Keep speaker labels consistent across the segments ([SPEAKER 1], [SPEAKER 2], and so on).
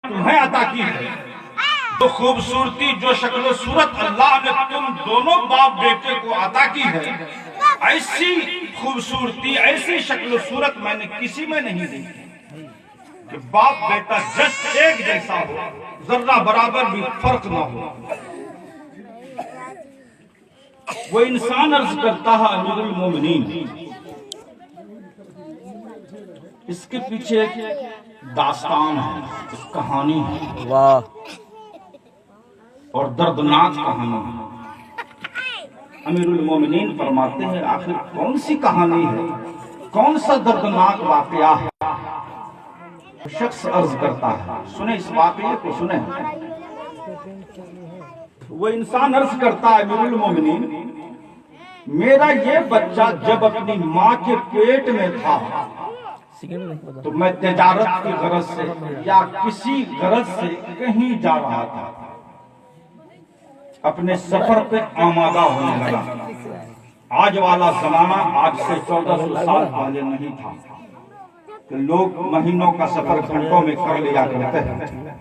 [SPEAKER 1] تمہیں عطا کی ہے، جو خوبصورتی جو شکل و صورت اللہ نے تم دونوں باپ بیٹے کو عطا کی ہے، ایسی خوبصورتی ایسی شکل و صورت میں نے کسی میں نہیں دیکھی کہ باپ بیٹا جس ایک جیسا ہو، ذرہ برابر بھی فرق نہ ہو۔ وہ انسان عرض کرتا ہے امیر المومنین، اس کے پیچھے ایک داستان ہے، ایک کہانی ہے،
[SPEAKER 2] واہ،
[SPEAKER 1] اور دردناک کہانی ہے۔ امیر المومنین فرماتے ہیں آخر کون سی کہانی ہے، کون سا دردناک واقعہ ہے؟ شخص عرض کرتا ہے، سنیں اس واقعے کو سنیں۔ وہ انسان عرض کرتا ہے امیر المومنین، میرا یہ بچہ جب اپنی ماں کے پیٹ میں تھا تو میں تجارت کی غرض سے یا کسی غرض سے کہیں جا رہا تھا، اپنے سفر پہ آمادہ ہونے لگا۔ آج والا زمانہ آج سے 1400 سال پہلے نہیں تھا کہ لوگ مہینوں کا سفر گھنٹوں میں کر لیا کرتے ہیں،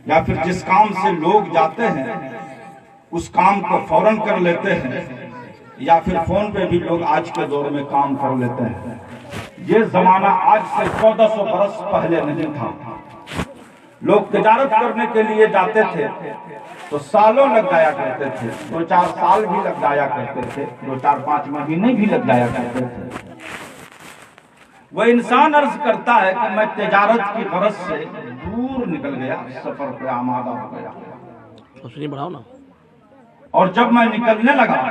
[SPEAKER 1] یا پھر جس کام سے لوگ جاتے ہیں اس کام کو فوراً کر لیتے ہیں، یا پھر فون پہ بھی لوگ آج کے دور میں کام کر لیتے ہیں۔ یہ زمانہ آج سے 1400 برس پہلے نہیں تھا۔ لوگ تجارت کرنے کے لیے جاتے تھے تو سالوں لگ جایا کرتے تھے، 2-4 سال بھی لگ جایا کرتے تھے، 2-4-5 مہینے بھی لگ جایا کرتے تھے۔ وہ انسان عرض کرتا ہے کہ میں تجارت کی غرض سے دور نکل گیا، سفر پہ آمادہ ہو گیا، اور جب میں نکلنے لگا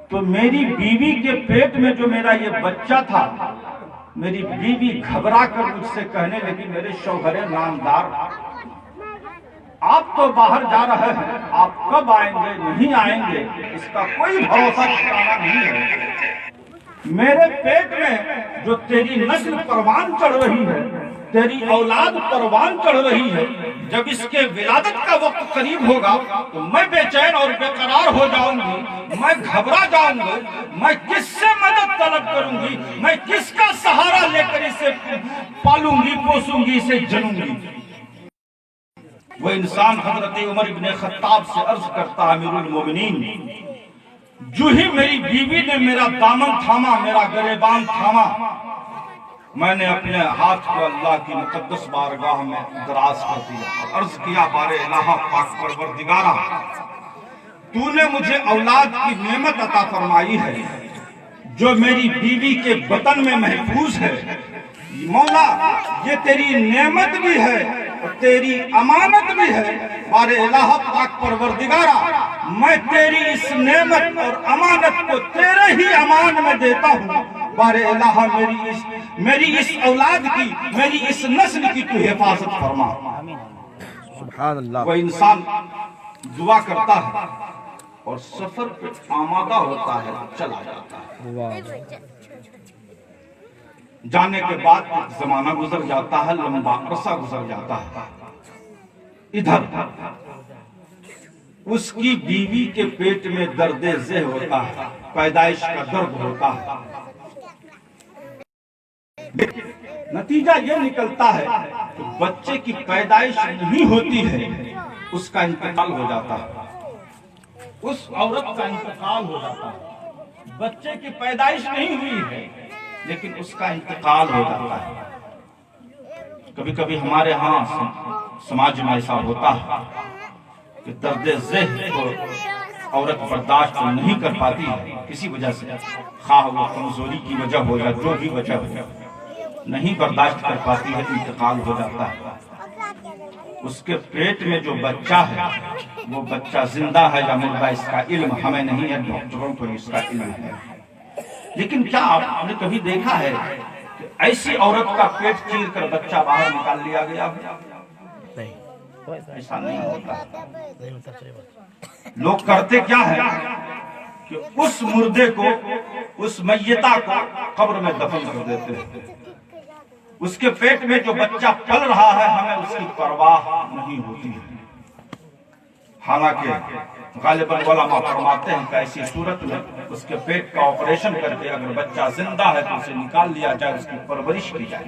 [SPEAKER 1] تو میری بیوی کے پیٹ میں جو میرا یہ بچہ تھا، میری بیوی گھبرا کر مجھ سے کہنے لگی، میرے شوہر نامدار، آپ تو باہر جا رہے ہیں، آپ کب آئیں گے نہیں آئیں گے اس کا کوئی بھروسہ ٹھکانا نہیں ہے۔ میرے پیٹ میں جو تیری نسل پروان چڑھ رہی ہے، تیری اولاد پروان چڑھ رہی ہے، جب اس کے ولادت کا وقت قریب ہوگا تو میں بے چین اور بے قرار ہو جاؤں گی، میں گھبرا جاؤں گی، میں کس سے مدد طلب کروں گی، میں کس کا سہارا لے کر اسے پالوں گی، پوسوں گی، اسے جنوں گی۔ وہ انسان حضرت عمر ابن خطاب سے عرض کرتا ہے امیر المومنین، جو ہی میری بیوی نے میرا دامن تھاما، میرا گریبان تھاما، میں نے اپنے ہاتھ کو اللہ کی مقدس بارگاہ میں دراز کر دیا، عرض کیا بار الہ پاک پروردگارا، تو نے مجھے اولاد کی نعمت عطا فرمائی ہے جو میری بیوی کے بطن میں محفوظ ہے، مولا یہ تیری نعمت بھی ہے اور تیری امانت بھی ہے، بار الہ پاک پروردگارا میں تیری اس نعمت اور امانت کو تیرے ہی امان میں دیتا ہوں، بار الہ میری اس اولاد کی، میری اس نسل کی تو حفاظت فرما۔
[SPEAKER 2] سبحان اللہ۔
[SPEAKER 1] وہ انسان دعا کرتا ہے اور سفر پہ آمادہ ہوتا ہے، چلا جاتا ہے۔ جانے کے بعد ایک زمانہ گزر جاتا ہے، لمبا عرصہ گزر جاتا ہے۔ ادھر اس کی بیوی کے پیٹ میں درد ذہ ہوتا ہے، پیدائش کا درد ہوتا ہے۔ نتیجہ یہ نکلتا ہے کہ بچے کی پیدائش نہیں ہوتی ہے، اس کا انتقال ہو جاتا ہے، اس عورت کا انتقال ہو جاتا ہے۔ بچے کی پیدائش نہیں ہوئی ہے لیکن اس کا انتقال ہو جاتا ہے۔ کبھی کبھی ہمارے ہاں سماج میں ایسا ہوتا ہے کہ درد ذہ کو عورت برداشت نہیں کر پاتی ہے کسی وجہ سے، خواہ وہ کمزوری کی وجہ ہو یا جو بھی وجہ ہو، نہیں برداشت کر پاتی ہے، انتقال ہو جاتا ہے۔ اس کے پیٹ میں جو بچہ ہے وہ بچہ زندہ ہے یا مردہ اس کا علم ہمیں نہیں ہے، ڈاکٹروں کو اس کا علم ہے۔ لیکن کیا آپ نے کبھی دیکھا ہے کہ ایسی عورت کا پیٹ چیر کر بچہ باہر نکال لیا گیا؟ ایسا نہیں ہوتا۔ لوگ کرتے کیا ہے کہ اس مردے کو، اس میتہ کو قبر میں دفن کر دیتے ہیں۔ اس کے پیٹ میں جو بچہ پل رہا ہے ہمیں اس کی پرواہ نہیں ہوتی ہے۔ حالانکہ غالباً علماء فرماتے ہیں کہ ایسی صورت میں اس کے پیٹ کا آپریشن کر کے اگر بچہ زندہ ہے تو اسے نکال لیا جائے، اس کی پرورش کی جائے۔